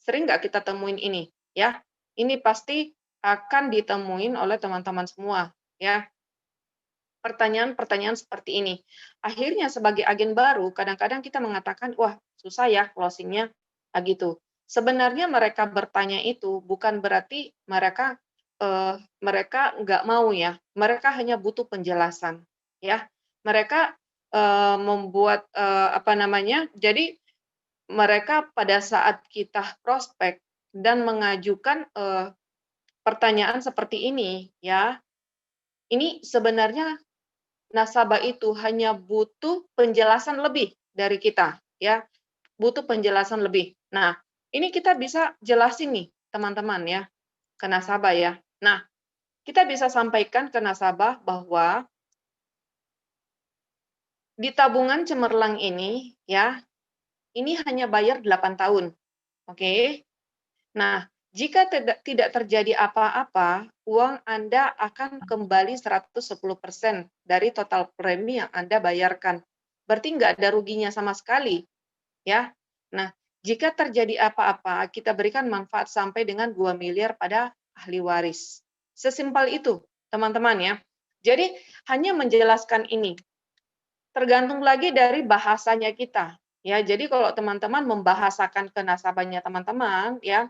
Sering nggak kita temuin ini, ya? Ini pasti akan ditemuin oleh teman-teman semua, ya. Pertanyaan-pertanyaan seperti ini. Akhirnya sebagai agen baru, kadang-kadang kita mengatakan, "Wah, susah ya closing-nya." Gitu. Sebenarnya mereka bertanya itu bukan berarti mereka nggak mau ya, mereka hanya butuh penjelasan, ya. Mereka, membuat, apa namanya, jadi mereka pada saat kita prospek dan mengajukan, pertanyaan seperti ini, ya, ini sebenarnya nasabah itu hanya butuh penjelasan lebih dari kita, ya, butuh penjelasan lebih. Nah, ini kita bisa jelasin nih, teman-teman ya, ke nasabah ya. Nah, kita bisa sampaikan ke nasabah bahwa di tabungan cemerlang ini ya, ini hanya bayar 8 tahun, oke? Nah, jika tidak terjadi apa-apa, uang Anda akan kembali 110% dari total premi yang Anda bayarkan. Berarti nggak ada ruginya sama sekali, ya. Nah, jika terjadi apa-apa, kita berikan manfaat sampai dengan 2 miliar pada ahli waris. Sesimpel itu, teman-teman ya. Jadi, hanya menjelaskan ini. Tergantung lagi dari bahasanya kita, ya. Jadi kalau teman-teman membahasakan ke nasabahnya teman-teman, ya,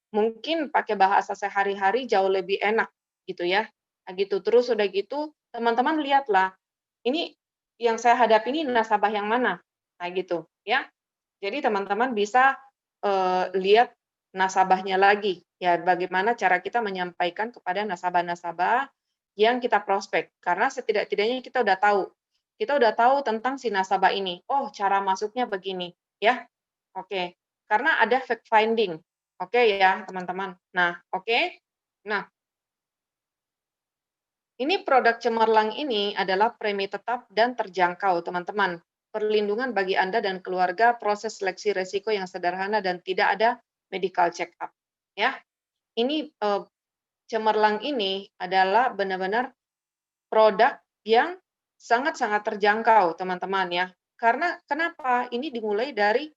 mungkin pakai bahasa sehari-hari jauh lebih enak, gitu ya. Nah gitu, terus udah gitu, teman-teman lihatlah, ini yang saya hadapi ini nasabah yang mana? Nah gitu, ya. Jadi teman-teman bisa, lihat nasabahnya lagi, ya bagaimana cara kita menyampaikan kepada nasabah-nasabah yang kita prospek. Karena setidak-tidaknya kita udah tahu tentang si nasabah ini, oh cara masuknya begini, ya. Oke, karena ada fact finding. Oke ya, teman-teman. Nah, oke. Nah, ini produk cemerlang ini adalah premi tetap dan terjangkau, teman-teman. Perlindungan bagi Anda dan keluarga, proses seleksi resiko yang sederhana dan tidak ada medical check up. Ya, ini cemerlang ini adalah benar-benar produk yang sangat-sangat terjangkau, teman-teman ya. Karena kenapa? Ini dimulai dari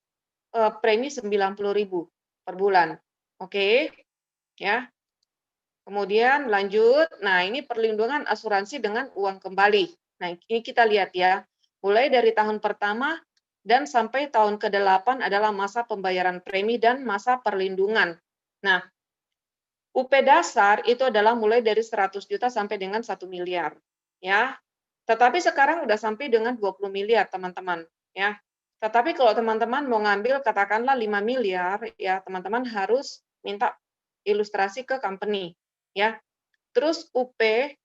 premi 90.000 per bulan. Oke, ya. Kemudian lanjut, nah ini perlindungan asuransi dengan uang kembali. Nah, ini kita lihat ya, mulai dari tahun pertama dan sampai tahun ke-8 adalah masa pembayaran premi dan masa perlindungan. Nah, UP dasar itu adalah mulai dari 100 juta sampai dengan 1 miliar, ya. Tetapi sekarang udah sampai dengan 20 miliar, teman-teman, ya. Tetapi kalau teman-teman mau ngambil katakanlah 5 miliar, ya teman-teman harus minta ilustrasi ke company, ya. Terus UP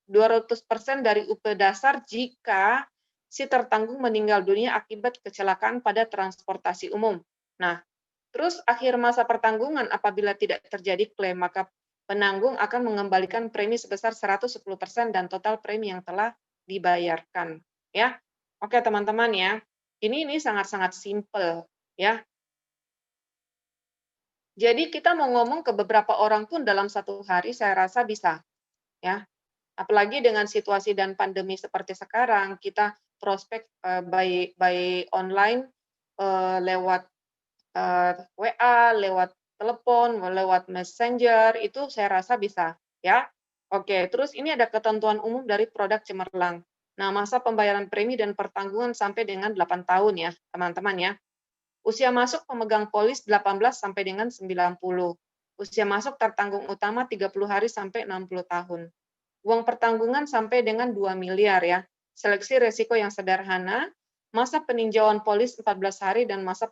200% dari UP dasar jika si tertanggung meninggal dunia akibat kecelakaan pada transportasi umum. Nah, terus akhir masa pertanggungan apabila tidak terjadi klaim, maka penanggung akan mengembalikan premi sebesar 110% dan total premi yang telah dibayarkan. Ya, oke teman-teman ya. Ini sangat-sangat simple ya. Jadi kita mau ngomong ke beberapa orang pun dalam satu hari saya rasa bisa ya. Apalagi dengan situasi dan pandemi seperti sekarang, kita prospek by online lewat WA, lewat telepon, lewat Messenger, itu saya rasa bisa, ya. Oke, terus ini ada ketentuan umum dari produk cemerlang. Nah, masa pembayaran premi dan pertanggungan sampai dengan 8 tahun ya, teman-teman ya. Usia masuk pemegang polis 18 sampai dengan 90. Usia masuk tertanggung utama 30 hari sampai 60 tahun. Uang pertanggungan sampai dengan 2 miliar ya. Seleksi resiko yang sederhana, masa peninjauan polis 14 hari dan masa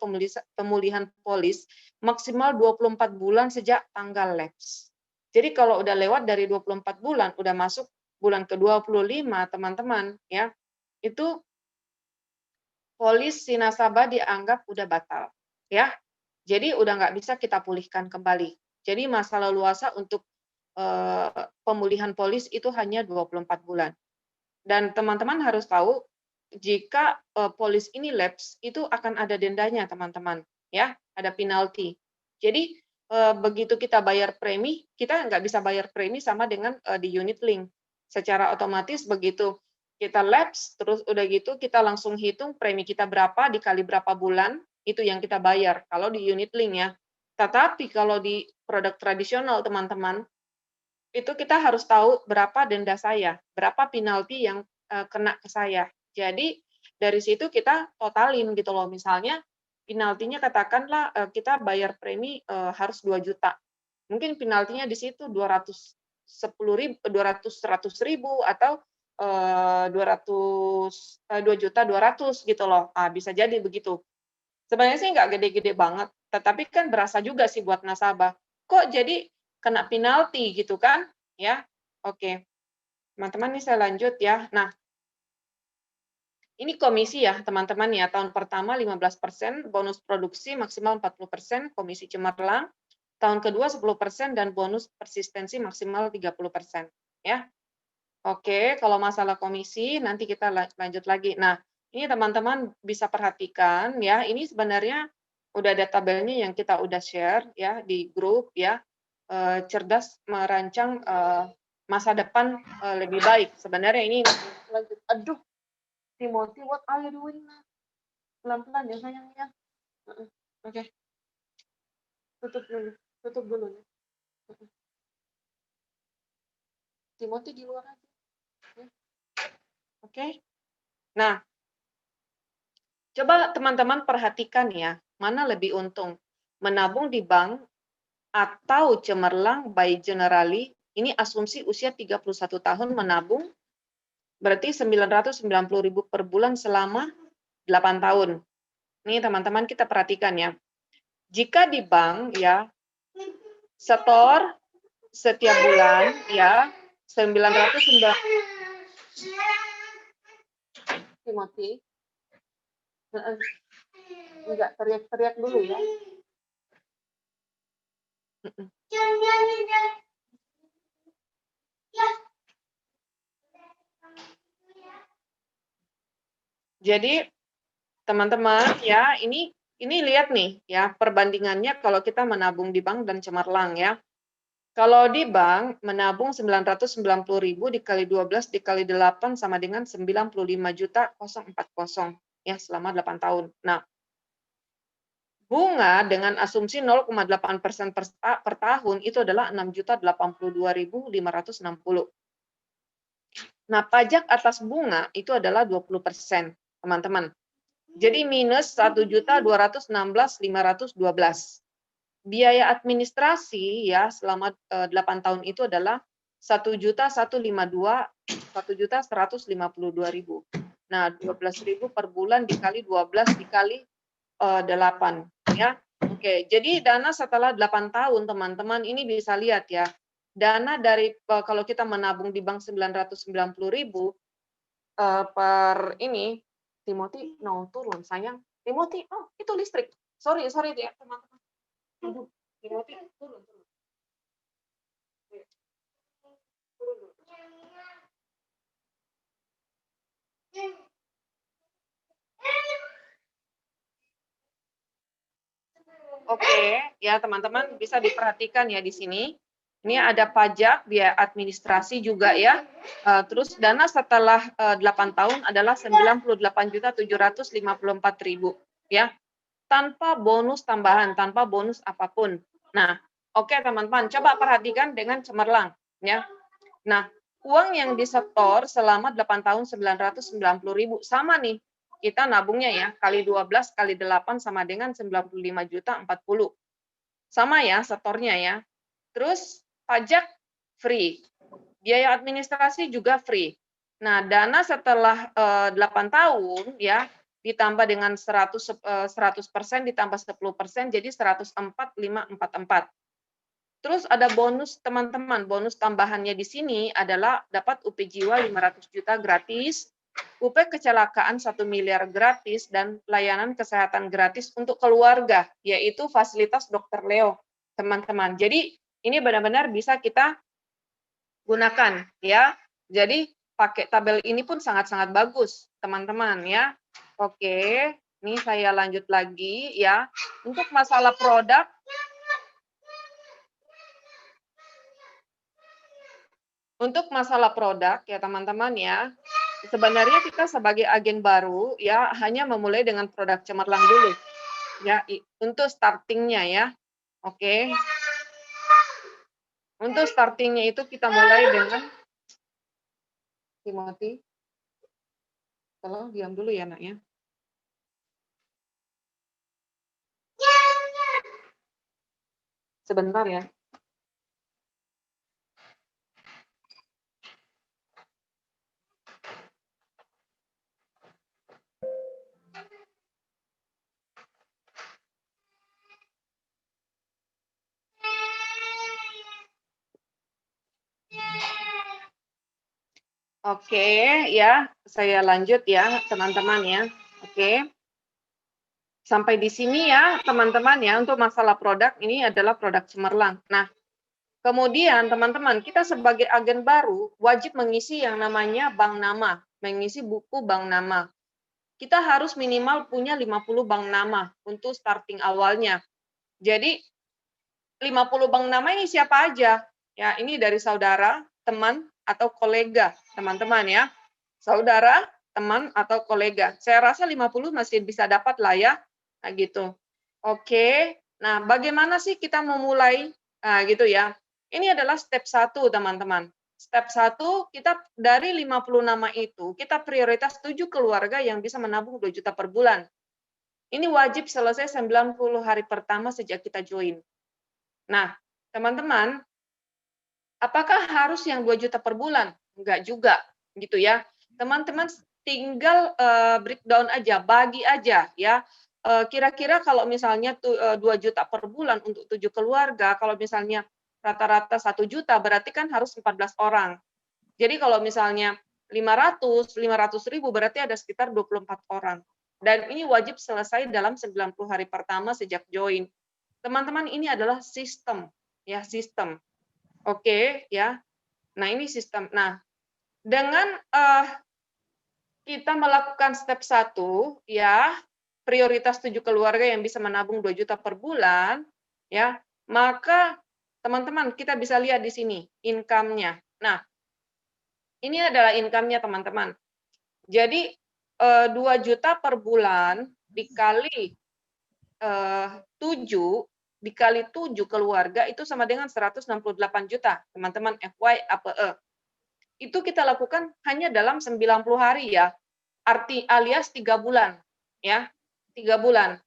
pemulihan polis maksimal 24 bulan sejak tanggal lapse. Jadi kalau udah lewat dari 24 bulan, udah masuk bulan ke-25, teman-teman, ya, itu polis si nasabah dianggap udah batal, ya. Jadi udah nggak bisa kita pulihkan kembali. Jadi masa leluasa untuk pemulihan polis itu hanya 24 bulan. Dan teman-teman harus tahu, jika polis ini lapse, itu akan ada dendanya teman-teman, ya, ada penalti. Jadi begitu kita bayar premi, kita nggak bisa bayar premi sama dengan di unit link. Secara otomatis begitu kita lapse, terus udah gitu kita langsung hitung premi kita berapa dikali berapa bulan, itu yang kita bayar kalau di unit link ya. Tetapi kalau di produk tradisional teman-teman, itu kita harus tahu berapa denda saya, berapa penalti yang, kena ke saya. Jadi dari situ kita totalin gitu loh, misalnya penaltinya katakanlah, kita bayar premi, harus 2 juta. Mungkin penaltinya di situ 200.000 atau, 2.200.000 gitu loh. Bisa jadi begitu. Sebenarnya sih nggak gede-gede banget, tetapi kan berasa juga sih buat nasabah. Kok jadi kena penalti gitu kan, ya. Oke, teman-teman nih saya lanjut ya. Nah, ini komisi ya teman-teman ya, tahun pertama 15%, bonus produksi maksimal 40%, komisi cemerlang, tahun kedua 10%, dan bonus persistensi maksimal 30%, ya. Oke, kalau masalah komisi nanti kita lanjut lagi. Nah, ini teman-teman bisa perhatikan ya, ini sebenarnya udah ada tabelnya yang kita udah share ya di grup ya, cerdas merancang, masa depan, lebih baik. Sebenarnya ini lanjut aduh, Timothy, what are you doing now? Pelan-pelan ya sayang ya. Oke, tutup dulu ya. Timothy di luar aja ya. Oke. Nah, coba teman-teman perhatikan ya, mana lebih untung, menabung di bank atau cemerlang by Generali. Ini asumsi usia 31 tahun menabung, berarti 990.000 per bulan selama 8 tahun. Nih teman-teman kita perhatikan ya. Jika di bank ya, setor setiap bulan ya 990. Timothy, enggak teriak-teriak dulu ya. Jadi teman-teman ya, ini lihat nih ya perbandingannya kalau kita menabung di bank dan cemerlang ya. Kalau di bank menabung 990.000 dikali 12 dikali 8 sama dengan 95.040 ya selama 8 tahun. Nah, bunga dengan asumsi 0,8% per tahun itu adalah 6.082.560. Nah, pajak atas bunga itu adalah 20%, teman-teman. Jadi minus 1.216.512. Biaya administrasi ya selama 8 tahun itu adalah 1.152.152.000. Nah, 12.000 per bulan dikali 12 dikali 8 ya. Oke, jadi dana setelah 8 tahun teman-teman ini bisa lihat ya. Dana dari kalau kita menabung di bank 990.000 per ini Timothy no turun sayang. Timothy, oh itu listrik. Sorry ya teman-teman. Aduh, Timothy turun. Oke, ya teman-teman bisa diperhatikan ya di sini. Ini ada pajak, biaya administrasi juga ya. Terus dana setelah 8 tahun adalah 98.754.000 ya. Tanpa bonus tambahan, tanpa bonus apapun. Nah, oke teman-teman, coba perhatikan dengan cemerlang ya. Nah, uang yang disetor selama 8 tahun 990.000 sama nih. Kita nabungnya ya, kali 12 kali 8 sama dengan 95.040. Sama ya setornya ya. Terus pajak free. Biaya administrasi juga free. Nah, dana setelah 8 tahun ya ditambah dengan 100% ditambah 10% jadi 104.544. Terus ada bonus teman-teman, bonus tambahannya di sini adalah dapat UP Jiwa 500 juta gratis, UP kecelakaan 1 miliar gratis, dan layanan kesehatan gratis untuk keluarga, yaitu fasilitas dokter Leo, teman-teman. Jadi ini benar-benar bisa kita gunakan ya. Jadi pakai tabel ini pun sangat-sangat bagus, teman-teman ya. Oke, ini saya lanjut lagi ya. Untuk masalah produk, ya teman-teman ya, sebenarnya kita sebagai agen baru ya hanya memulai dengan produk cemerlang dulu ya untuk startingnya ya. Oke. Untuk starting-nya itu kita mulai dengan Timothy. Tolong diam dulu ya, Nak, ya. Sebentar ya. Oke, ya, saya lanjut ya, teman-teman ya. Oke. Sampai di sini ya, teman-teman ya, untuk masalah produk ini adalah produk cemerlang. Nah, kemudian teman-teman, kita sebagai agen baru wajib mengisi yang namanya bank nama, mengisi buku bank nama. Kita harus minimal punya 50 bank nama untuk starting awalnya. Jadi 50 bank nama ini siapa aja? Ya, ini dari saudara, teman, atau kolega, teman-teman ya. Saudara, teman, atau kolega. Saya rasa 50 masih bisa dapat lah ya. Nah, gitu. Oke. Nah, bagaimana sih kita memulai? Nah, gitu ya. Ini adalah step 1, teman-teman. Step 1, kita dari 50 nama itu, kita prioritas 7 keluarga yang bisa menabung 2 juta per bulan. Ini wajib selesai 90 hari pertama sejak kita join. Nah, teman-teman, apakah harus yang 2 juta per bulan? Enggak juga, gitu ya. Teman-teman tinggal breakdown aja, bagi aja ya. Kira-kira kalau misalnya 2 juta per bulan untuk 7 keluarga, kalau misalnya rata-rata 1 juta, berarti kan harus 14 orang. Jadi kalau misalnya 500 ribu, berarti ada sekitar 24 orang. Dan ini wajib selesai dalam 90 hari pertama sejak join. Teman-teman, ini adalah sistem, ya, sistem. Oke, ya. Nah, ini sistem. Nah, dengan kita melakukan step 1, ya, prioritas 7 keluarga yang bisa menabung 2 juta per bulan, ya, maka teman-teman kita bisa lihat di sini income-nya. Nah, ini adalah income-nya teman-teman. Jadi 2 juta per bulan dikali 7 dikali 7 keluarga itu sama dengan 168 juta, teman-teman FYAPE. Itu kita lakukan hanya dalam 90 hari ya, alias 3 bulan, ya, 3 bulan.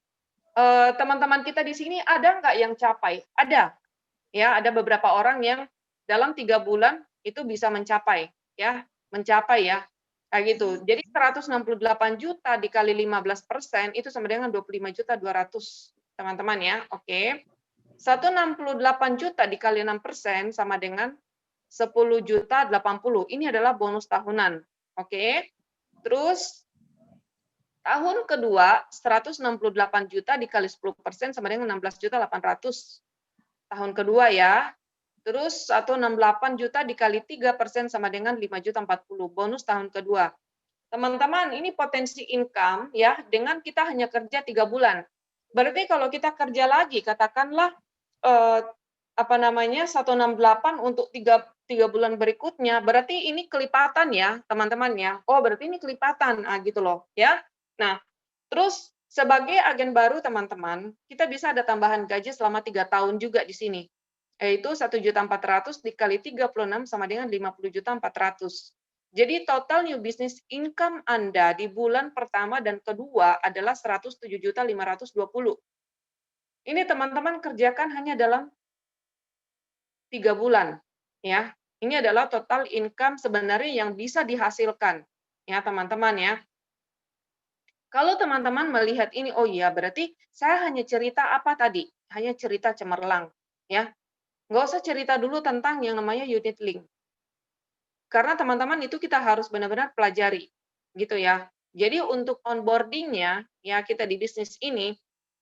Teman-teman kita di sini ada nggak yang capai? Ada, ya, ada beberapa orang yang dalam 3 bulan itu bisa mencapai, ya, kayak gitu. Jadi 168 juta dikali 15% itu sama dengan 25.200.000, teman-teman ya, oke. 168 juta dikali 6% sama dengan 10.080.000. Ini adalah bonus tahunan, oke. Terus tahun kedua 168 juta dikali 10% sama dengan 16.800.000 tahun kedua ya. Terus 168 juta dikali 3% sama dengan 5.040.000 bonus tahun kedua. Teman-teman, ini potensi income ya dengan kita hanya kerja 3 bulan. Berarti kalau kita kerja lagi, katakanlah 168 untuk 3 bulan berikutnya, berarti ini kelipatan ya, teman-teman ya. Oh, berarti ini kelipatan, gitu loh, ya. Nah, terus sebagai agen baru, teman-teman, kita bisa ada tambahan gaji selama 3 tahun juga di sini, yaitu 1.400.000 dikali 36 sama dengan 50.400.000. Jadi total new business income Anda di bulan pertama dan kedua adalah 107.520.000. Ini teman-teman kerjakan hanya dalam 3 bulan, ya. Ini adalah total income sebenarnya yang bisa dihasilkan, ya teman-teman ya. Kalau teman-teman melihat ini, oh iya berarti saya hanya cerita apa tadi? Hanya cerita cemerlang, ya. Nggak usah cerita dulu tentang yang namanya unit link. Karena teman-teman itu kita harus benar-benar pelajari, gitu ya. Jadi untuk onboarding-nya, ya kita di bisnis ini,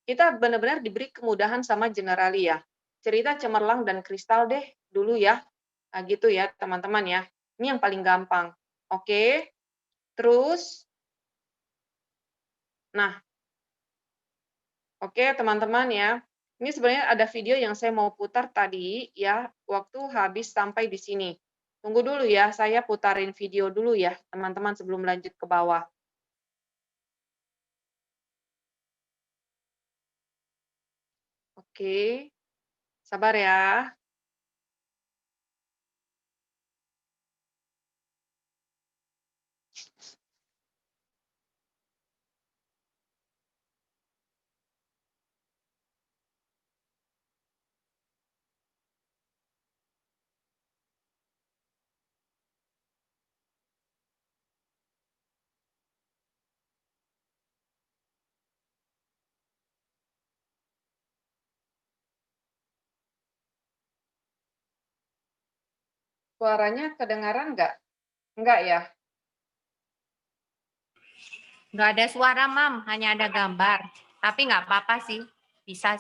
kita benar-benar diberi kemudahan sama Generalia. Cerita cemerlang dan kristal deh dulu ya. Nah, gitu ya teman-teman ya. Ini yang paling gampang. Oke. Terus, nah, oke teman-teman ya. Ini sebenarnya ada video yang saya mau putar tadi ya, waktu habis sampai di sini. Tunggu dulu ya, saya putarin video dulu ya, teman-teman sebelum lanjut ke bawah. Oke. Sabar ya. Suaranya kedengaran nggak? Enggak ya? Nggak ada suara, Mam, hanya ada gambar. Tapi nggak apa-apa sih. Bisa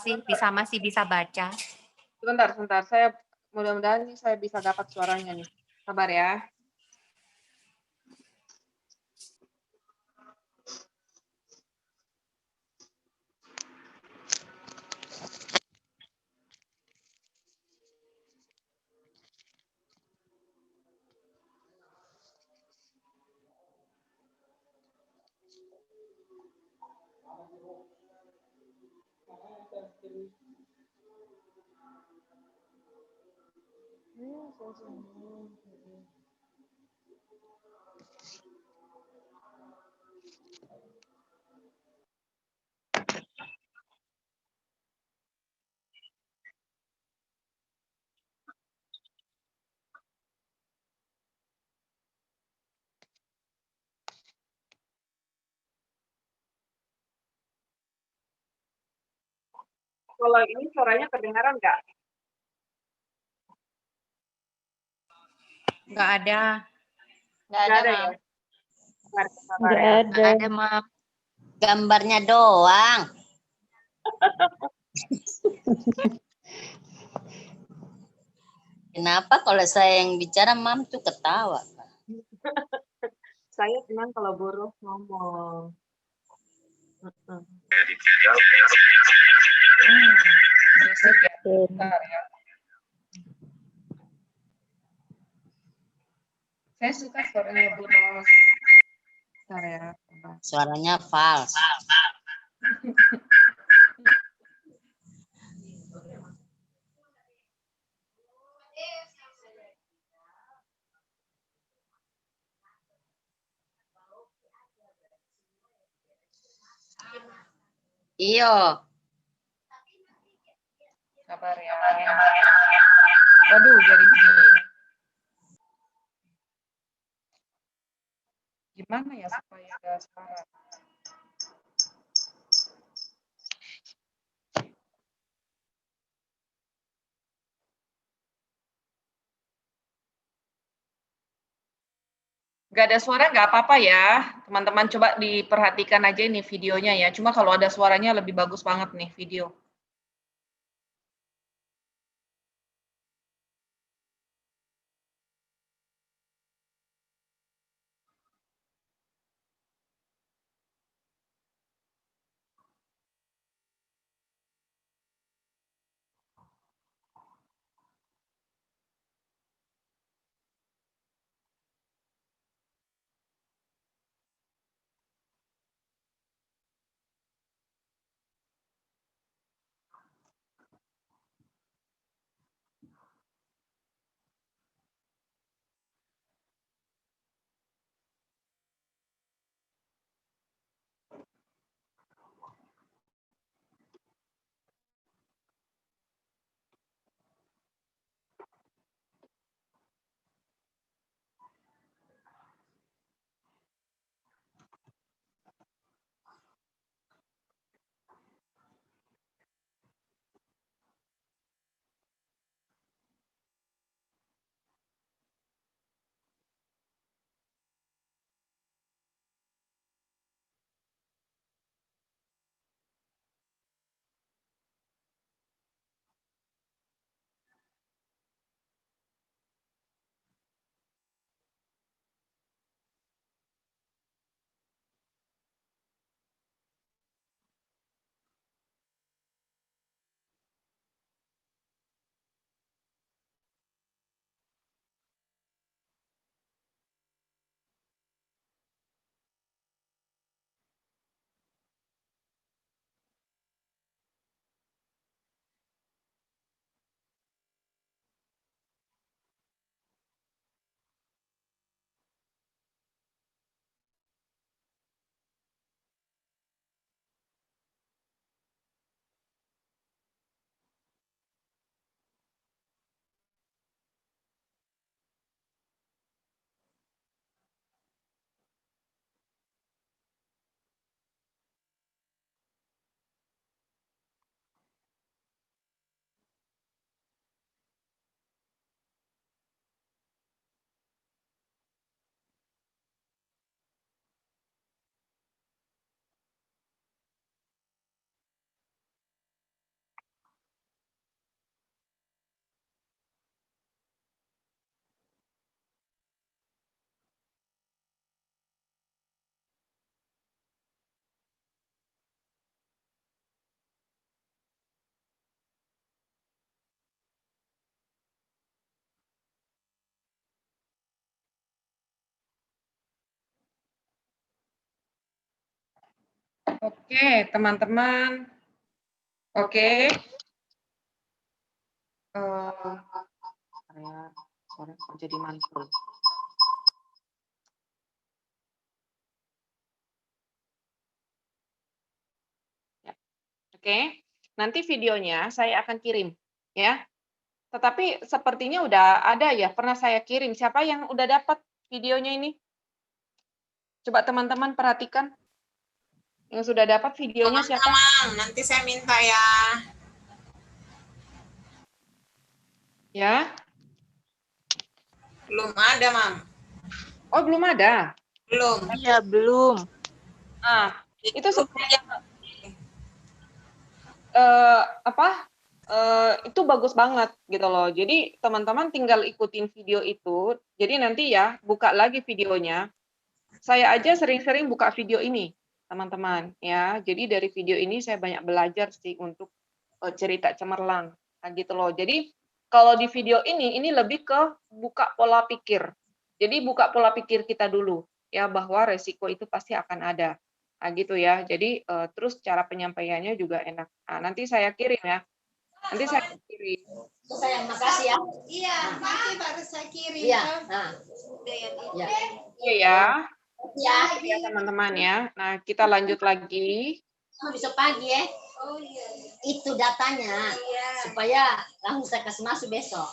masih bisa baca. Sebentar. Saya mudah-mudahan nih saya bisa dapat suaranya nih. Sabar ya. Kalau ini suaranya kedengaran nggak? Nggak ada. Nggak Nggak ada, ada Mam. ya? Sabar Nggak ya. ada. Nggak ada, Mam. Gambarnya doang. Kenapa kalau saya yang bicara, Mam tuh ketawa? Saya senang kalau buruh ngomong. Berisik ya. Bentar ya. Saya suka suaranya buruh. Bentar ya. Sabar. Suaranya fals. Iyo. Sabar ya. Waduh, jadi gini. Gimana ya supaya nggak suara? Nggak ada suara nggak apa-apa ya. Teman-teman coba diperhatikan aja ini videonya ya. Cuma kalau ada suaranya lebih bagus banget nih video. Oke, teman-teman. Oke. Sorry, kok jadi mantul. Ya. Oke, nanti videonya saya akan kirim, ya. Tetapi sepertinya udah ada ya, pernah saya kirim. Siapa yang udah dapat videonya ini? Coba teman-teman perhatikan. Yang sudah dapat videonya siapa? Teman-teman, nanti saya minta ya. Ya. Belum ada, Mam. Oh, belum ada. Belum. Iya, belum. Ah, itu sebenarnya itu bagus banget gitu loh. Jadi teman-teman tinggal ikutin video itu. Jadi nanti ya buka lagi videonya. Saya aja sering-sering buka video ini, teman-teman ya. Jadi dari video ini saya banyak belajar sih untuk cerita cemerlang, nah, gitu loh. Jadi kalau di video ini lebih ke buka pola pikir. Jadi buka pola pikir kita dulu ya, bahwa resiko itu pasti akan ada. Nah, gitu ya. Jadi terus cara penyampaiannya juga enak. Nah, nanti saya kirim ya. Nanti saya kirim. Sayang, makasih ya. Iya, nanti baru saya kirim. Iya. Nah. Ya. Iya ya. Ya. Ya teman-teman ya. Nah, kita lanjut lagi. Besok pagi ya. Oh iya. Itu datanya. Iya. Supaya langsung saya kasih masuk besok.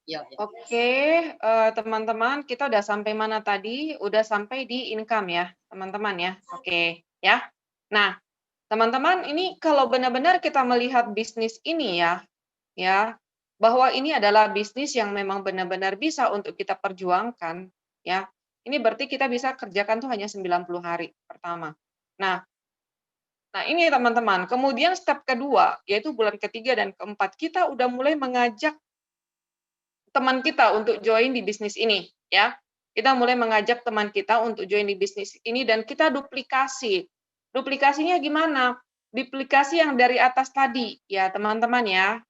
Yo. Oke, teman-teman, kita udah sampai mana tadi? Udah sampai di income ya, teman-teman ya. Oke, ya. Nah, teman-teman, ini kalau benar-benar kita melihat bisnis ini ya, bahwa ini adalah bisnis yang memang benar-benar bisa untuk kita perjuangkan, ya. Ini berarti kita bisa kerjakan tuh hanya 90 hari pertama. Nah, ini teman-teman. Kemudian step kedua, yaitu bulan ketiga dan keempat, kita udah mulai mengajak teman kita untuk join di bisnis ini, ya. Kita mulai mengajak teman kita untuk join di bisnis ini dan kita duplikasi. Duplikasinya gimana? Duplikasi yang dari atas tadi, ya teman-teman ya.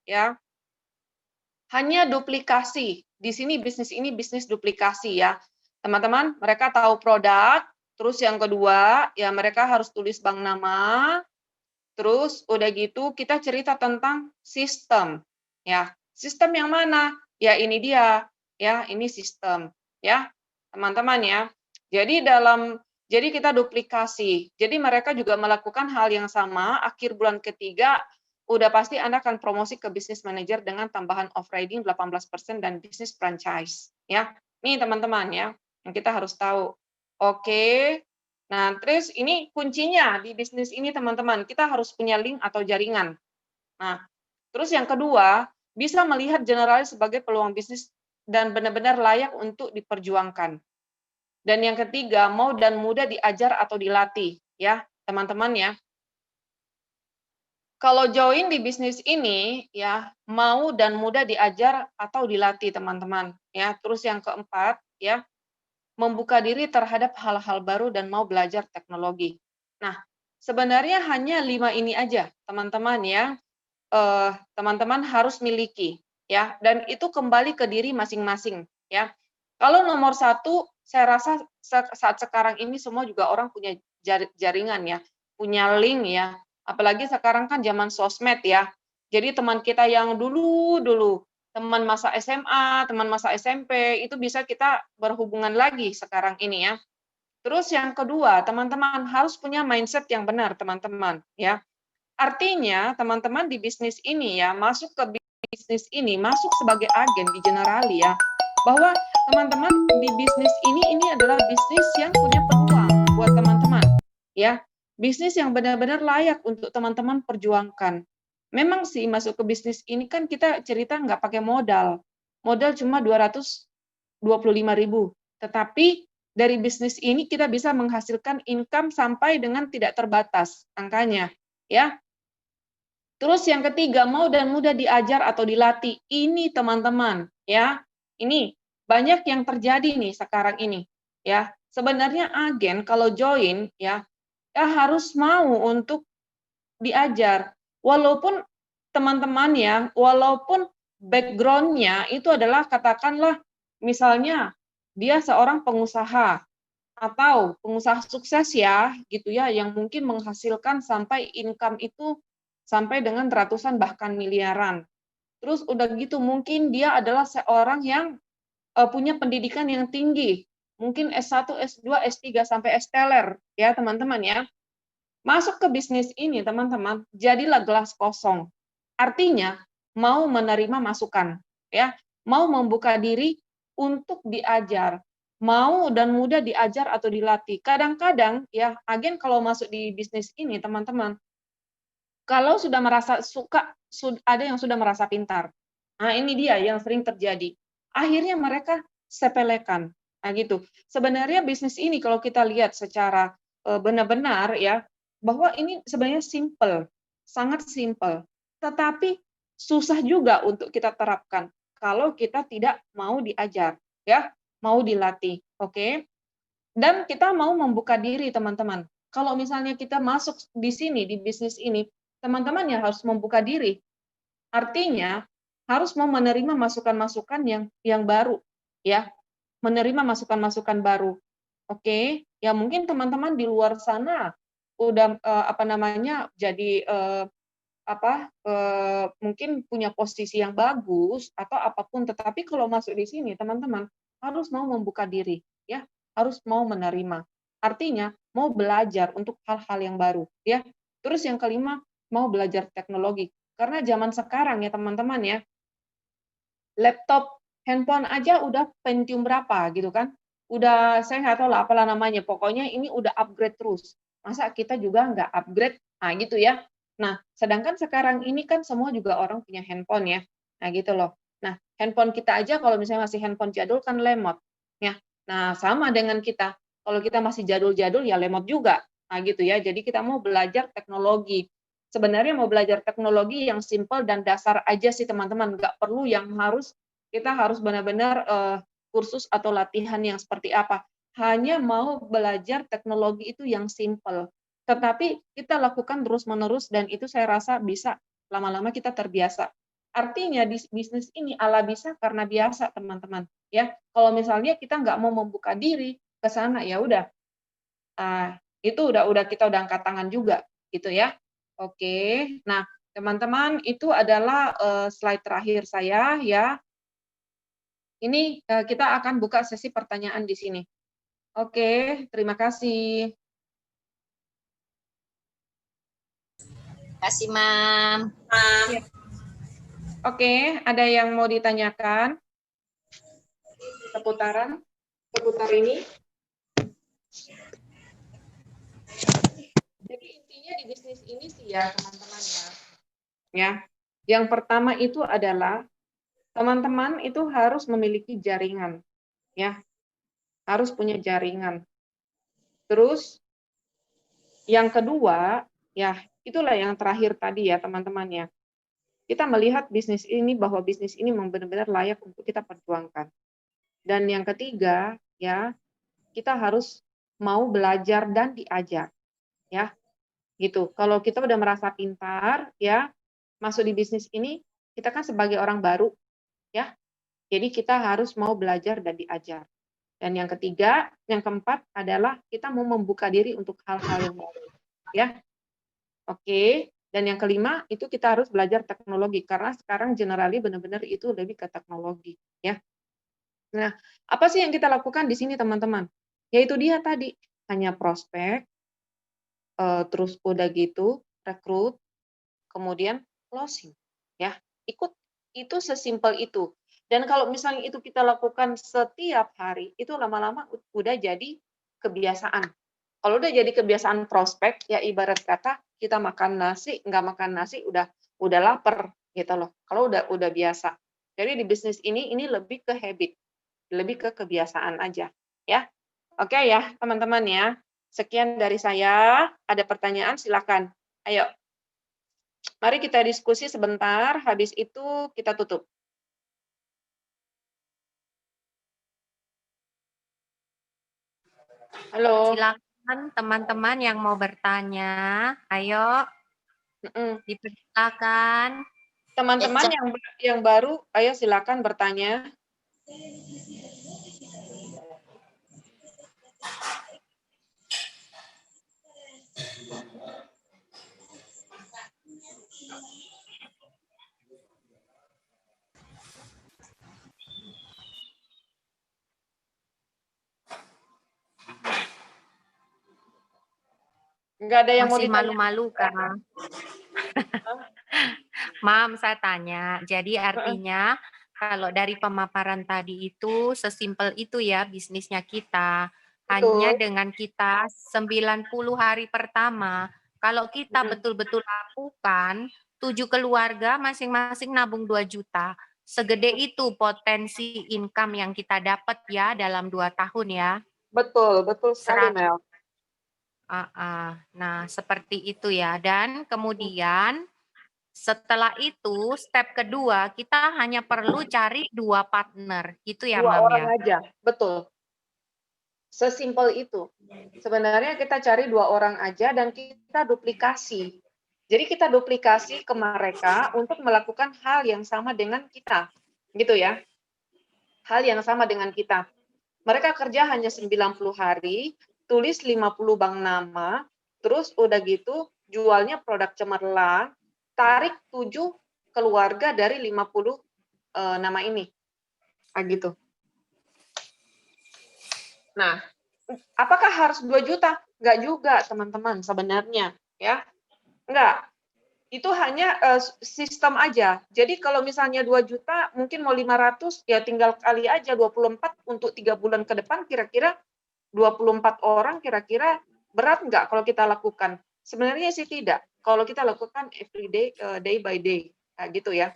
Hanya duplikasi. Di sini bisnis ini bisnis duplikasi ya. Teman-teman, mereka tahu produk, terus yang kedua, ya mereka harus tulis bank nama, terus udah gitu kita cerita tentang sistem, ya. Sistem yang mana? Ya ini dia, ya ini sistem, ya teman-teman ya. Jadi kita duplikasi. Jadi mereka juga melakukan hal yang sama. Akhir bulan ketiga, udah pasti Anda akan promosi ke business manager dengan tambahan off riding 18% dan bisnis franchise, ya. Nih teman-teman ya, yang kita harus tahu. Oke. Nah, terus ini kuncinya di bisnis ini teman-teman, kita harus punya link atau jaringan. Nah, terus yang kedua, bisa melihat generalis sebagai peluang bisnis dan benar-benar layak untuk diperjuangkan. Dan yang ketiga, mau dan mudah diajar atau dilatih, ya teman-teman ya. Kalau join di bisnis ini, ya mau dan mudah diajar atau dilatih teman-teman. Ya, terus yang keempat, ya membuka diri terhadap hal-hal baru dan mau belajar teknologi. Nah, sebenarnya hanya 5 ini aja, teman-teman ya. Teman-teman harus miliki ya, dan itu kembali ke diri masing-masing ya. Kalau nomor 1, saya rasa saat sekarang ini semua juga orang punya jaringan ya, punya link ya, apalagi sekarang kan zaman sosmed ya. Jadi teman kita yang dulu teman masa SMA, teman masa SMP itu bisa kita berhubungan lagi sekarang ini ya. Terus yang kedua, teman-teman harus punya mindset yang benar, teman-teman ya. Artinya, teman-teman di bisnis ini ya, masuk ke bisnis ini, masuk sebagai agen di Generali ya, bahwa teman-teman di bisnis ini adalah bisnis yang punya peluang buat teman-teman. Ya, bisnis yang benar-benar layak untuk teman-teman perjuangkan. Memang sih masuk ke bisnis ini kan kita cerita nggak pakai modal. Modal cuma 225.000. Tetapi dari bisnis ini kita bisa menghasilkan income sampai dengan tidak terbatas angkanya. Ya, terus yang ketiga, mau dan mudah diajar atau dilatih. Ini teman-teman, ya. Ini banyak yang terjadi nih sekarang ini, ya. Sebenarnya agen kalau join ya harus mau untuk diajar. Walaupun teman-teman ya, walaupun background-nya itu adalah katakanlah misalnya dia seorang pengusaha atau pengusaha sukses ya, gitu ya, yang mungkin menghasilkan sampai income itu sampai dengan ratusan bahkan miliaran. Terus udah gitu mungkin dia adalah seorang yang punya pendidikan yang tinggi, mungkin S1, S2, S3 sampai S-teler ya teman-teman ya. Masuk ke bisnis ini teman-teman, jadilah gelas kosong. Artinya mau menerima masukan ya, mau membuka diri untuk diajar, mau dan mudah diajar atau dilatih. Kadang-kadang ya agen kalau masuk di bisnis ini teman-teman, kalau sudah merasa suka, ada yang sudah merasa pintar. Nah, ini dia yang sering terjadi. Akhirnya mereka sepelekan. Nah, gitu. Sebenarnya bisnis ini kalau kita lihat secara benar-benar ya, bahwa ini sebenarnya simple, sangat simple. Tetapi susah juga untuk kita terapkan kalau kita tidak mau diajar, ya, mau dilatih. Oke? Dan kita mau membuka diri, teman-teman. Kalau misalnya kita masuk di sini, di bisnis ini, teman-teman ya harus membuka diri. Artinya, harus mau menerima masukan-masukan yang baru, ya. Menerima masukan-masukan baru. Oke, ya mungkin teman-teman di luar sana udah apa namanya jadi mungkin punya posisi yang bagus atau apapun, tetapi kalau masuk di sini teman-teman harus mau membuka diri, ya, harus mau menerima. Artinya mau belajar untuk hal-hal yang baru, ya. Terus yang kelima, mau belajar teknologi. Karena zaman sekarang ya teman-teman ya, laptop, handphone aja udah Pentium berapa gitu kan. Udah saya nggak tahu lah apalah namanya, pokoknya ini udah upgrade terus. Masa kita juga nggak upgrade? Nah gitu ya. Nah, sedangkan sekarang ini kan semua juga orang punya handphone ya. Nah gitu loh. Nah, handphone kita aja kalau misalnya masih handphone jadul kan lemot. Ya. Nah, sama dengan kita. Kalau kita masih jadul-jadul ya lemot juga. Nah gitu ya. Jadi kita mau belajar teknologi. Sebenarnya mau belajar teknologi yang simple dan dasar aja sih teman-teman, nggak perlu yang kita harus benar-benar kursus atau latihan yang seperti apa. Hanya mau belajar teknologi itu yang simple. Tetapi kita lakukan terus-menerus dan itu saya rasa bisa lama-lama kita terbiasa. Artinya di bisnis ini ala bisa karena biasa teman-teman. Ya, kalau misalnya kita nggak mau membuka diri ke sana ya udah, itu udah kita udah angkat tangan juga gitu ya. Oke, nah teman-teman itu adalah slide terakhir saya ya. Ini kita akan buka sesi pertanyaan di sini. Oke, terima kasih. Kasih, Mam. Ya. Oke, ada yang mau ditanyakan seputar ini? Jadi intinya di bisnis ini sih ya teman-teman ya. Ya, yang pertama itu adalah teman-teman itu harus memiliki jaringan, ya, harus punya jaringan. Terus yang kedua, ya itulah yang terakhir tadi ya teman-teman ya. Kita melihat bisnis ini bahwa bisnis ini memang benar-benar layak untuk kita perjuangkan. Dan yang ketiga, ya kita harus mau belajar dan diajar, ya gitu. Kalau kita udah merasa pintar, ya masuk di bisnis ini, kita kan sebagai orang baru, ya. Jadi kita harus mau belajar dan diajar. Dan yang ketiga, yang keempat adalah kita mau membuka diri untuk hal-hal yang baru, ya. Oke. Dan yang kelima itu kita harus belajar teknologi karena sekarang generally benar-benar itu lebih ke teknologi, ya. Nah, apa sih yang kita lakukan di sini teman-teman? Yaitu dia tadi hanya prospek, terus udah gitu rekrut, kemudian closing, ya. Itu sesimpel itu. Dan kalau misalnya itu kita lakukan setiap hari, itu lama-lama udah jadi kebiasaan. Kalau udah jadi kebiasaan prospek, ya ibarat kata kita makan nasi, nggak makan nasi udah lapar gitu loh. Kalau udah biasa. Jadi di bisnis ini lebih ke habit, lebih ke kebiasaan aja, ya. Oke ya, teman-teman ya. Sekian dari saya. Ada pertanyaan silakan. Ayo. Mari kita diskusi sebentar, habis itu kita tutup. Halo. Silakan teman-teman yang mau bertanya, ayo dipersilakan. Teman-teman yang baru, ayo silakan bertanya. Nggak ada yang mau Masih ditanya? malu-malu Kak. Mam, saya tanya. Jadi artinya kalau dari pemaparan tadi itu sesimpel itu ya bisnisnya kita. Hanya Betul. dengan kita 90 hari pertama, kalau kita betul-betul lakukan, 7 keluarga masing-masing nabung 2 juta. Segede itu potensi income yang kita dapat ya dalam 2 tahun ya. Betul, betul sekali, Serat. Mel. Nah, seperti itu ya. Dan kemudian setelah itu, step kedua, kita hanya perlu cari 2 partner. Itu ya, 2 Mam orang ya? aja, betul. Sesimpel itu. Sebenarnya kita cari 2 orang aja dan kita duplikasi. Jadi kita duplikasi ke mereka untuk melakukan hal yang sama dengan kita, gitu ya. Hal yang sama dengan kita. Mereka kerja hanya 90 hari, tulis 50 bank nama, terus udah gitu jualnya produk cemerlang, tarik 7 keluarga dari 50 nama ini. Gitu. Nah, apakah harus 2 juta? Enggak juga, teman-teman, sebenarnya, ya. Enggak. Itu hanya sistem aja. Jadi kalau misalnya 2 juta, mungkin mau 500, ya tinggal kali aja 24 untuk 3 bulan ke depan, kira-kira 24 orang, kira-kira berat nggak kalau kita lakukan? Sebenarnya sih tidak. Kalau kita lakukan every day, day by day, gitu ya.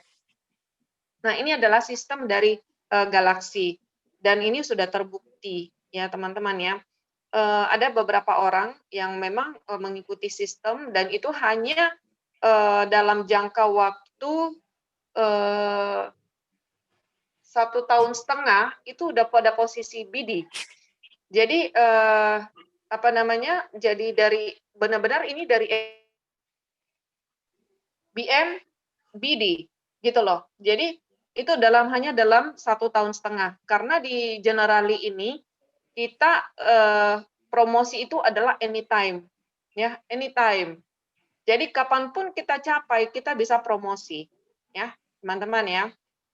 Nah, ini adalah sistem dari Galaxy. Dan ini sudah terbukti, ya teman-teman ya. Ada beberapa orang yang memang mengikuti sistem dan itu hanya dalam jangka waktu 1,5 tahun itu udah pada posisi BD. Jadi jadi dari benar-benar ini dari BM BD gitu loh. Jadi itu hanya dalam 1,5 tahun. Karena di Generali ini kita promosi itu adalah anytime, ya anytime. Jadi kapanpun kita capai, kita bisa promosi, ya teman-teman ya.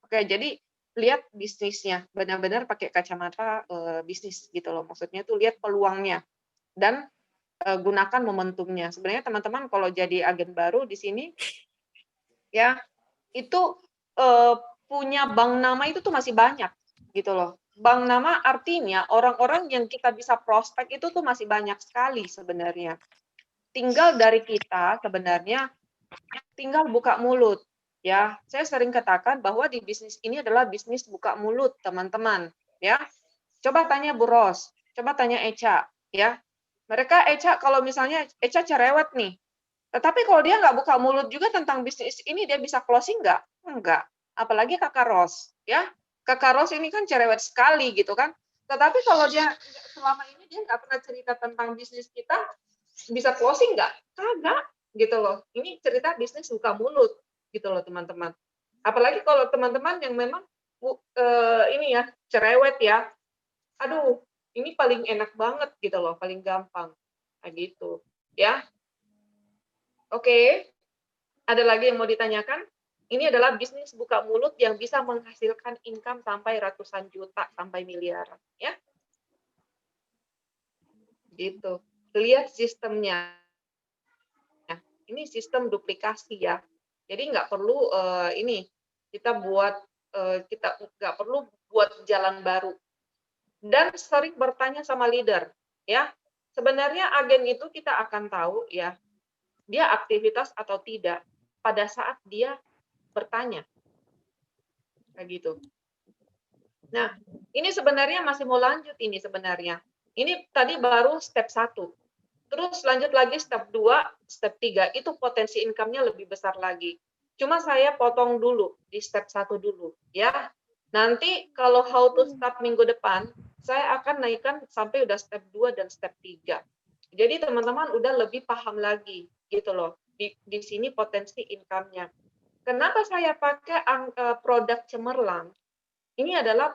Oke, jadi lihat bisnisnya, benar-benar pakai kacamata bisnis gitu loh. Maksudnya tuh lihat peluangnya dan gunakan momentumnya. Sebenarnya teman-teman kalau jadi agen baru di sini, ya itu punya bank nama itu tuh masih banyak gitu loh. Bank nama artinya orang-orang yang kita bisa prospek itu tuh masih banyak sekali sebenarnya. Tinggal dari kita sebenarnya tinggal buka mulut. Ya, saya sering katakan bahwa di bisnis ini adalah bisnis buka mulut, teman-teman. Ya, coba tanya Bu Ros, coba tanya Eca, ya. Mereka Eca kalau misalnya Eca cerewet nih, tetapi kalau dia nggak buka mulut juga tentang bisnis ini, dia bisa closing nggak? Enggak. Apalagi Kakak Ros, ya. Kakak Ros ini kan cerewet sekali gitu kan. Tetapi kalau dia selama ini dia nggak pernah cerita tentang bisnis kita, bisa closing nggak? Kagak, gitu loh. Ini cerita bisnis buka mulut, gitu loh teman-teman. Apalagi kalau teman-teman yang memang ini ya cerewet ya. Aduh, ini paling enak banget gitu loh, paling gampang, kayak gitu, ya. Oke, ada lagi yang mau ditanyakan? Ini adalah bisnis buka mulut yang bisa menghasilkan income sampai ratusan juta, sampai miliaran, ya. Gitu. Lihat sistemnya. Ini sistem duplikasi ya. Jadi nggak perlu kita nggak perlu buat jalan baru. Dan sering bertanya sama leader, ya. Sebenarnya agen itu kita akan tahu ya, dia aktivitas atau tidak pada saat dia bertanya. Kayak gitu. Nah, ini sebenarnya masih mau lanjut ini sebenarnya. Ini tadi baru step 1. Terus lanjut lagi step 2, step 3, itu potensi income-nya lebih besar lagi. Cuma saya potong dulu di step 1 dulu, ya. Nanti kalau how to start minggu depan, saya akan naikkan sampai udah step 2 dan step 3. Jadi teman-teman udah lebih paham lagi, gitu loh. Di sini potensi income-nya. Kenapa saya pakai produk cemerlang? Ini adalah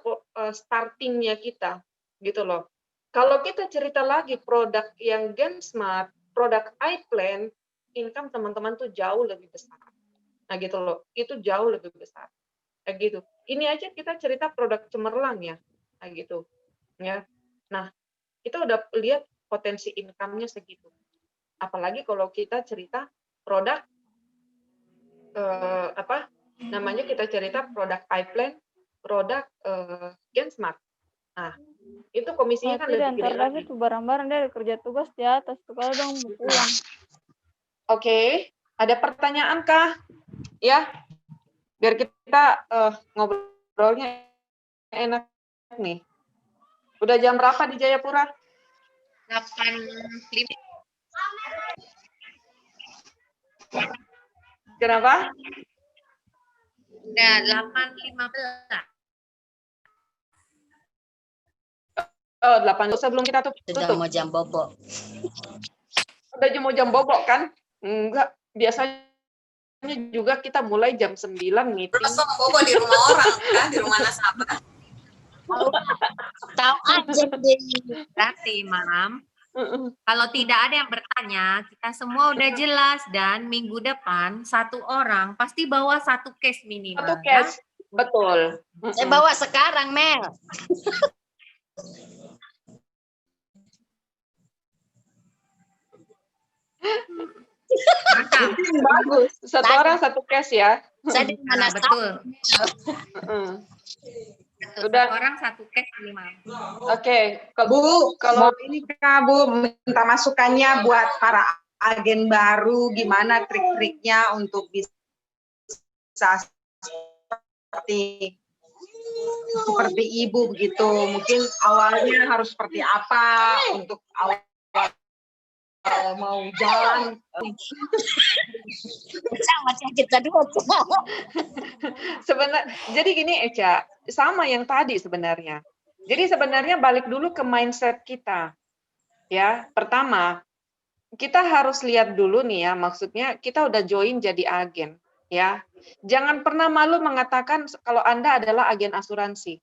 starting-nya kita, gitu loh. Kalau kita cerita lagi produk yang GenSmart, produk iPlan, income teman-teman tuh jauh lebih besar. Nah gitu loh, itu jauh lebih besar. Kayak gitu. Ini aja kita cerita produk cemerlang ya, kayak gitu. Ya. Nah, kita udah lihat potensi income-nya segitu. Apalagi kalau kita cerita produk apa namanya, kita cerita produk iPlan, produk Gensmart. Nah, itu komisinya kan lebih gede lagi. Tuh barang-barang dia ada kerja tugas di atas tuh, kalau dong mau pulang. Oke, ada pertanyaan kah? Ya, biar kita ngobrolnya enak nih. Udah jam berapa di Jayapura? 8.5. Kenapa? Udah 8.15. Oh, 8 sebelum kita tutup. Sudah mau jam bobo. Udah mau jam bobok kan? Enggak, biasanya juga kita mulai jam 9 meeting. Terus mau bobo di rumah orang kan, di rumah nasabah. Tahu aja deh. Berarti, Mam, kalau tidak ada yang bertanya, kita semua udah jelas, dan minggu depan satu orang pasti bawa satu case minimal. Satu case, betul. Saya bawa sekarang, Mel. Mantap. Bagus. Satu orang satu case ya. Saya di mana Betul. Udah. Satu orang satu case minimal. Oke, Bu, kalau ini Kak Bu minta masukannya buat para agen baru, gimana trik-triknya untuk bisa seperti Ibu begitu. Mungkin awalnya harus seperti apa untuk awal mau jalan. sama kita dua. sebenarnya jadi gini Eca, sama yang tadi sebenarnya. Jadi sebenarnya balik dulu ke mindset kita. Ya, pertama kita harus lihat dulu nih ya, maksudnya kita udah join jadi agen, ya. Jangan pernah malu mengatakan kalau Anda adalah agen asuransi.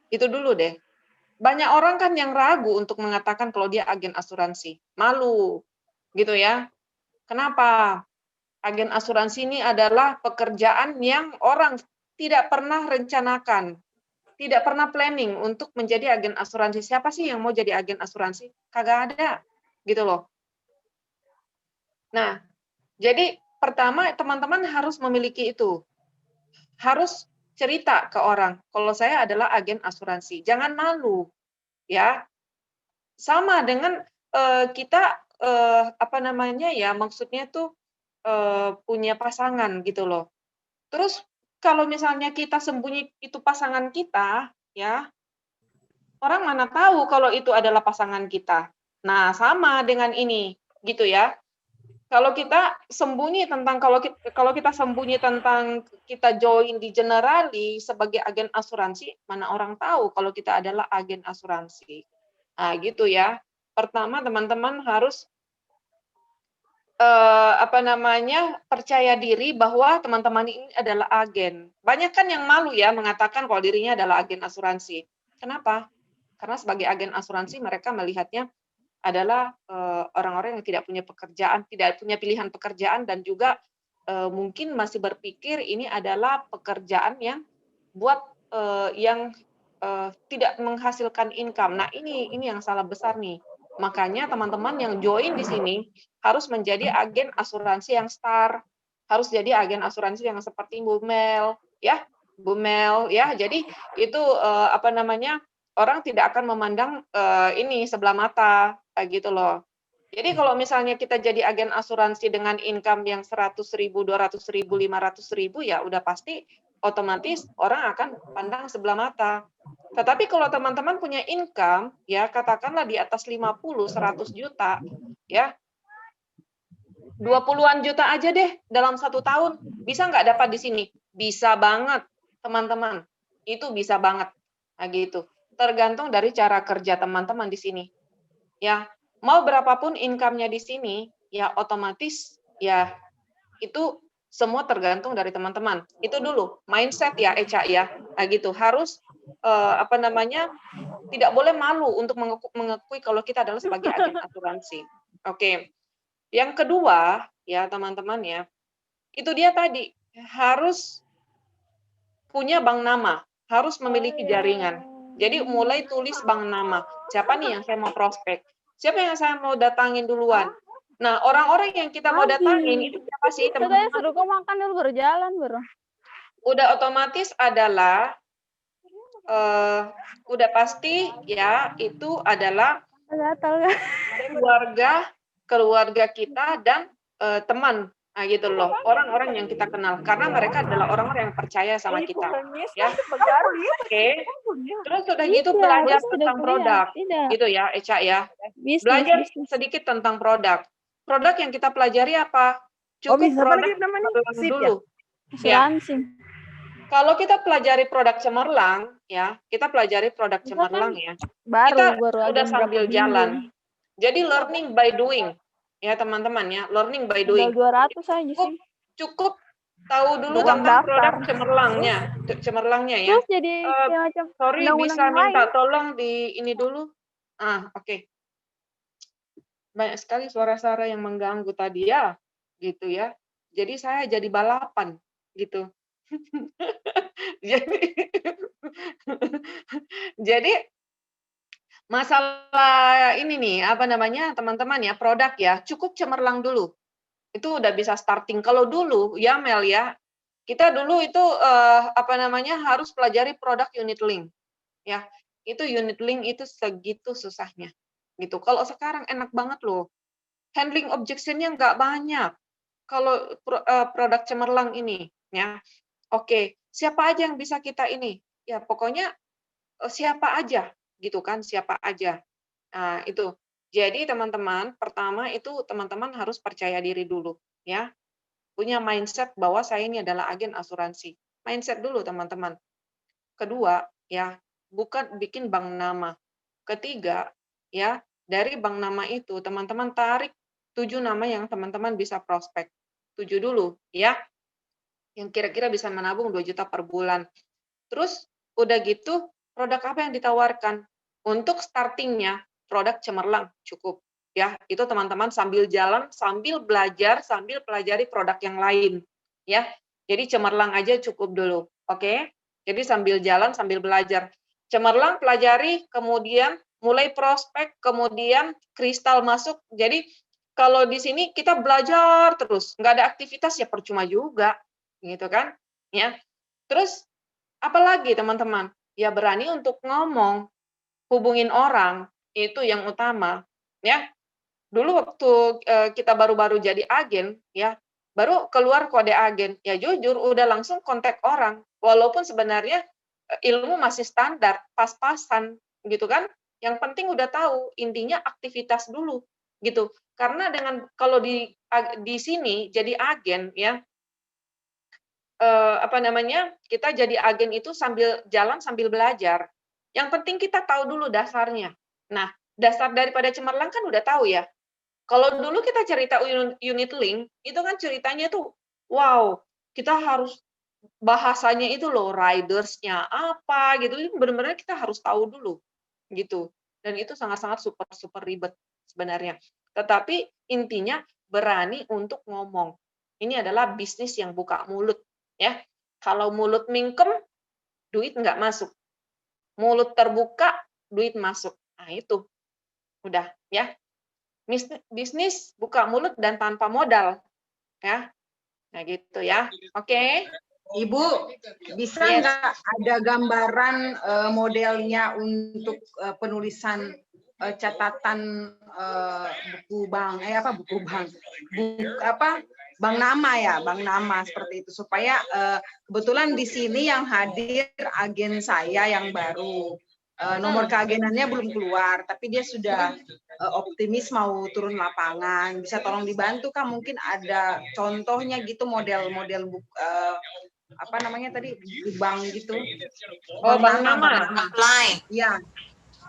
Itu dulu deh. Banyak orang kan yang ragu untuk mengatakan kalau dia agen asuransi. Malu, gitu ya. Kenapa? Agen asuransi ini adalah pekerjaan yang orang tidak pernah rencanakan, tidak pernah planning untuk menjadi agen asuransi. Siapa sih yang mau jadi agen asuransi? Kagak ada, gitu loh. Nah, jadi pertama teman-teman harus memiliki itu. Harus cerita ke orang, kalau saya adalah agen asuransi. Jangan malu, ya. Sama dengan kita apa namanya ya, maksudnya tuh punya pasangan gitu loh. Terus kalau misalnya kita sembunyi itu pasangan kita, ya, orang mana tahu kalau itu adalah pasangan kita. Nah, sama dengan ini, gitu ya. Kalau kita sembunyi tentang kalau kita sembunyi tentang kita join di Generali sebagai agen asuransi, mana orang tahu kalau kita adalah agen asuransi. Nah, gitu ya. Pertama, teman-teman harus apa namanya, percaya diri bahwa teman-teman ini adalah agen. Banyak kan yang malu ya mengatakan kalau dirinya adalah agen asuransi. Kenapa? Karena sebagai agen asuransi mereka melihatnya adalah orang-orang yang tidak punya pekerjaan, tidak punya pilihan pekerjaan, dan juga mungkin masih berpikir ini adalah pekerjaan yang buat yang tidak menghasilkan income. Nah, ini yang salah besar nih. Makanya teman-teman yang join di sini harus menjadi agen asuransi yang star, harus jadi agen asuransi yang seperti Bu Mel, ya, Bu Mel, ya. Jadi itu apa namanya, orang tidak akan memandang ini sebelah mata, kayak gitu loh. Jadi kalau misalnya kita jadi agen asuransi dengan income yang 100.000, 200.000, 500.000, ya udah pasti otomatis orang akan pandang sebelah mata. Tetapi kalau teman-teman punya income, ya katakanlah di atas 50, 100 juta, ya 20-an juta aja deh dalam 1 tahun. Bisa nggak dapat di sini? Bisa banget, teman-teman. Itu bisa banget. Nah gitu. Tergantung dari cara kerja teman-teman di sini. Ya, mau berapapun income-nya di sini, ya otomatis ya itu semua tergantung dari teman-teman. Itu dulu mindset ya Eca ya. Nah gitu, harus apa namanya, tidak boleh malu untuk mengakui kalau kita adalah sebagai agen asuransi. Oke. Yang kedua, ya teman-teman ya, itu dia tadi, harus punya bank nama, harus memiliki jaringan. Jadi mulai tulis bank nama. Siapa nih yang saya mau prospek? Siapa yang saya mau datangin duluan? Nah, orang-orang yang kita mau datangin itu siapa sih, Katanya teman-teman? suruh kau makan dulu baru jalan baru. Udah otomatis adalah udah pasti ya itu adalah Gatal kan? keluarga kita dan teman. Nah, gitu loh, orang-orang yang kita kenal karena mereka adalah orang-orang yang percaya sama kita, ya. Oke. Terus udah gitu Tidak, belajar sudah tentang kuliah. produk, Tidak. gitu ya, Eca ya. Bisnis, Belajar bisnis. sedikit tentang produk. Produk yang kita pelajari apa? Cukup bisa apa produk lagi namanya? cemerlang Sip ya? dulu. Asuransi. Kalau kita pelajari produk cemerlang, ya, kita pelajari produk Kita cemerlang kan ya. Baru Kita aja udah berapa sambil minggu. jalan. Jadi learning by doing, ya teman-teman ya, learning by Modal doing. 200 aja Cukup, sih. cukup tahu dulu Uang tentang daftar. produk cemerlangnya ya. Terus jadi kayak macam Sorry, undang-undang bisa yang minta lain. tolong di ini dulu. Oke. Banyak sekali suara-suara yang mengganggu tadi ya, gitu ya. Jadi saya jadi balapan, gitu. Jadi masalah ini nih, apa namanya, teman-teman ya, produk ya, cukup cemerlang dulu. Itu udah bisa starting. Kalau dulu, ya Mel ya, kita dulu itu apa namanya, harus pelajari produk unit link. Ya, itu unit link itu segitu susahnya. Gitu. Kalau sekarang enak banget loh. Handling objection-nya nggak banyak. Kalau produk cemerlang ini, ya. Oke, siapa aja yang bisa kita ini? Ya, pokoknya siapa aja, gitu kan, siapa aja. Nah, itu. Jadi teman-teman, pertama itu teman-teman harus percaya diri dulu, ya. Punya mindset bahwa saya ini adalah agen asuransi. Mindset dulu, teman-teman. Kedua, ya, bukan bikin bank nama. Ketiga, ya, dari bank nama itu teman-teman tarik 7 nama yang teman-teman bisa prospek. 7 dulu, ya. Yang kira-kira bisa menabung 2 juta per bulan. Terus udah gitu, produk apa yang ditawarkan? Untuk startingnya, produk cemerlang cukup. Ya, itu teman-teman sambil jalan, sambil belajar, sambil pelajari produk yang lain. Ya, jadi cemerlang aja cukup dulu. Oke? Jadi sambil jalan, sambil belajar. Cemerlang pelajari, kemudian mulai prospek, kemudian kristal masuk. Jadi kalau di sini kita belajar terus, nggak ada aktivitas ya percuma juga, gitu kan? Ya. Terus apalagi teman-teman? Ya berani untuk ngomong, hubungin orang, itu yang utama, ya. Dulu waktu kita baru-baru jadi agen, ya, baru keluar kode agen, ya jujur udah langsung kontak orang, walaupun sebenarnya ilmu masih standar, pas-pasan, gitu kan. Yang penting udah tahu, intinya aktivitas dulu, gitu. Karena dengan kalau di sini jadi agen, ya, apa namanya, kita jadi agen itu sambil jalan sambil belajar. Yang penting kita tahu dulu dasarnya. Nah, dasar daripada cemerlang kan udah tahu ya. Kalau dulu kita cerita unit link, itu kan ceritanya tuh, wow, kita harus bahasanya itu loh, riders-nya apa gitu, itu benar-benar kita harus tahu dulu, gitu. Dan itu sangat-sangat super ribet sebenarnya. Tetapi intinya berani untuk ngomong. Ini adalah bisnis yang buka mulut, ya. Kalau mulut mingkem, duit nggak masuk. Mulut terbuka, duit masuk. Nah itu, udah ya. Bisnis buka mulut dan tanpa modal, ya. Nah gitu ya. Oke. Ibu, bisa Yes. nggak ada gambaran modelnya untuk penulisan catatan buku bank, bank nama ya, bank nama seperti itu supaya kebetulan di sini yang hadir agen saya yang baru. Nomor keagenannya belum keluar, tapi dia sudah optimis mau turun lapangan. Bisa tolong dibantu Kak? Mungkin ada contohnya gitu model-model apa namanya tadi di bank gitu. Oh, bank nama. Apply. Iya.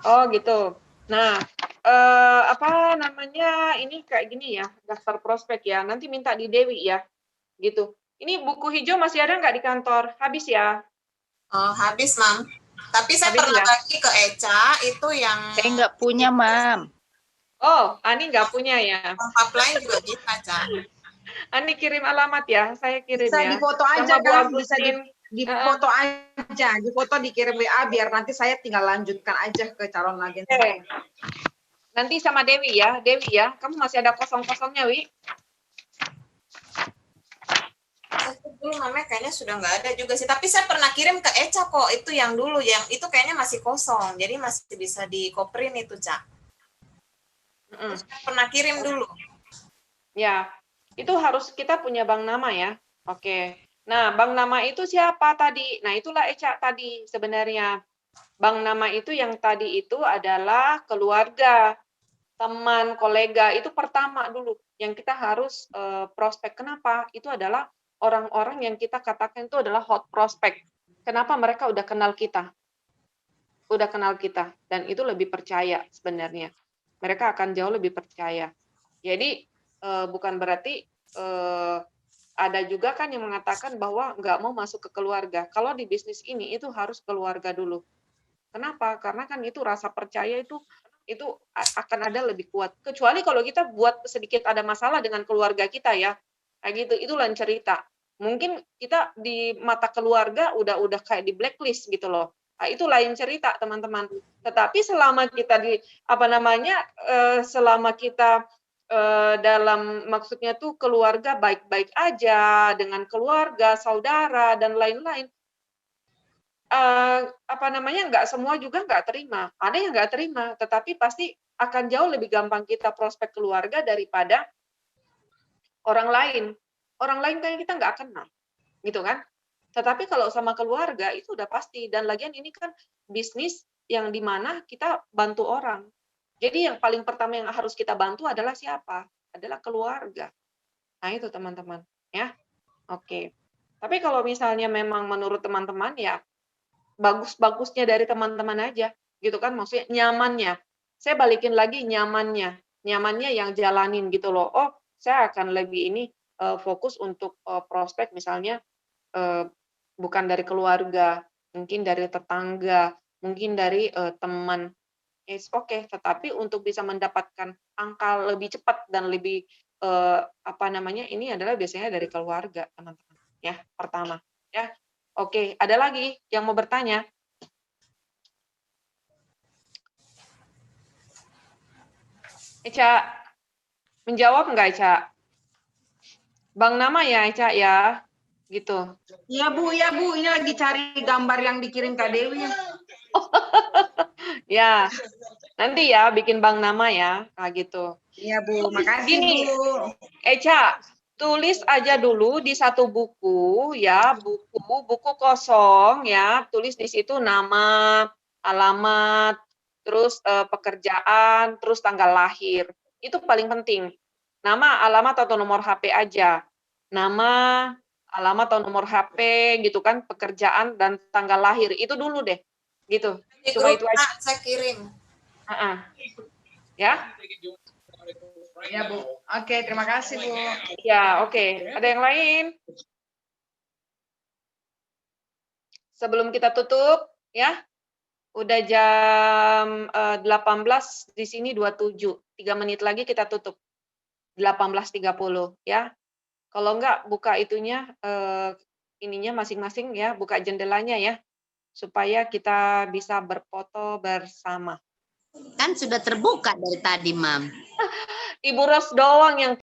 Oh gitu. Nah, apa namanya? Ini kayak gini ya, daftar prospek ya. Nanti minta di Dewi ya, gitu. Ini buku hijau masih ada nggak di kantor? Habis ya? Oh, habis, Mam. Tapi saya Habis pernah ya? bagi ke Eca, itu yang Saya nggak punya, Mam. Oh, Ani nggak punya ya? apply juga bisa, Ca. Ani kirim alamat ya, saya kirim Bisa ya. difoto aja Sama Bu kan, bisa Agustin. difoto aja, difoto dikirim WA biar nanti saya tinggal lanjutkan aja ke calon agen saya. Nanti sama Dewi ya, kamu masih ada kosong-kosongnya, Wi. Dulu namanya kayaknya sudah nggak ada juga sih. Tapi saya pernah kirim ke Eca kok. Itu yang dulu, yang itu kayaknya masih kosong. Jadi masih bisa dikoperin itu, Ca. Saya pernah kirim dulu. Ya, itu harus kita punya bank nama ya. Oke. Nah, bank nama itu siapa tadi? Nah, itulah Eca tadi sebenarnya. Bank nama itu yang tadi itu adalah keluarga, teman, kolega, itu pertama dulu yang kita harus prospek. Kenapa? Itu adalah orang-orang yang kita katakan itu adalah hot prospect. Kenapa? Mereka udah kenal kita. Dan itu lebih percaya sebenarnya. Mereka akan jauh lebih percaya. Jadi bukan berarti ada juga kan yang mengatakan bahwa nggak mau masuk ke keluarga. Kalau di bisnis ini itu harus keluarga dulu. Kenapa? Karena kan itu rasa percaya itu akan ada lebih kuat. Kecuali kalau kita buat sedikit ada masalah dengan keluarga kita ya, kayak gitu, itu lain cerita. Mungkin kita di mata keluarga udah kayak di blacklist gitu loh. Nah, itu lain cerita teman-teman. Tetapi selama kita selama kita dalam maksudnya tuh keluarga baik-baik aja dengan keluarga, saudara dan lain-lain. Nggak semua juga nggak terima. Ada yang nggak terima, tetapi pasti akan jauh lebih gampang kita prospek keluarga daripada orang lain. Orang lain kan kita nggak kenal, gitu kan? Tetapi kalau sama keluarga itu udah pasti. Dan lagian ini kan bisnis yang dimana kita bantu orang. Jadi yang paling pertama yang harus kita bantu adalah siapa? Adalah keluarga. Nah itu teman-teman, ya. Oke. Tapi kalau misalnya memang menurut teman-teman ya bagus-bagusnya dari teman-teman aja, gitu kan, maksudnya nyamannya. Saya balikin lagi nyamannya yang jalanin gitu loh. Oh, saya akan lebih ini fokus untuk prospek misalnya bukan dari keluarga, mungkin dari tetangga, mungkin dari teman. It's okay, tetapi untuk bisa mendapatkan angka lebih cepat dan lebih ini adalah biasanya dari keluarga, teman-teman. Ya, pertama, ya. Oke, ada lagi yang mau bertanya? Eca, menjawab nggak, Eca? Bank nama ya, Eca, ya? Gitu. Iya, Bu. Ini lagi cari gambar yang dikirim Kak Dewi. Ya, nanti ya bikin bank nama ya, gitu. Iya, Bu. Makasih, Gini, Bu. Eca, tulis aja dulu di satu buku ya, buku kosong ya, tulis di situ nama, alamat, terus pekerjaan, terus tanggal lahir. Itu paling penting. Nama, alamat atau nomor HP aja. Nama, alamat atau nomor HP gitu kan, pekerjaan dan tanggal lahir. Itu dulu deh. Gitu. Di Cuma grup itu aja. saya kirim. Ya. Ya, Bu. Oke, terima kasih, Bu. Ya, oke. Ada yang lain? Sebelum kita tutup, ya. Udah jam 18, di sini 27. 3 menit lagi kita tutup. 18.30, ya. Kalau enggak, buka itunya, ininya masing-masing ya, buka jendelanya ya. Supaya kita bisa berfoto bersama. Kan sudah terbuka dari tadi, Mam. Ibu Ros doang yang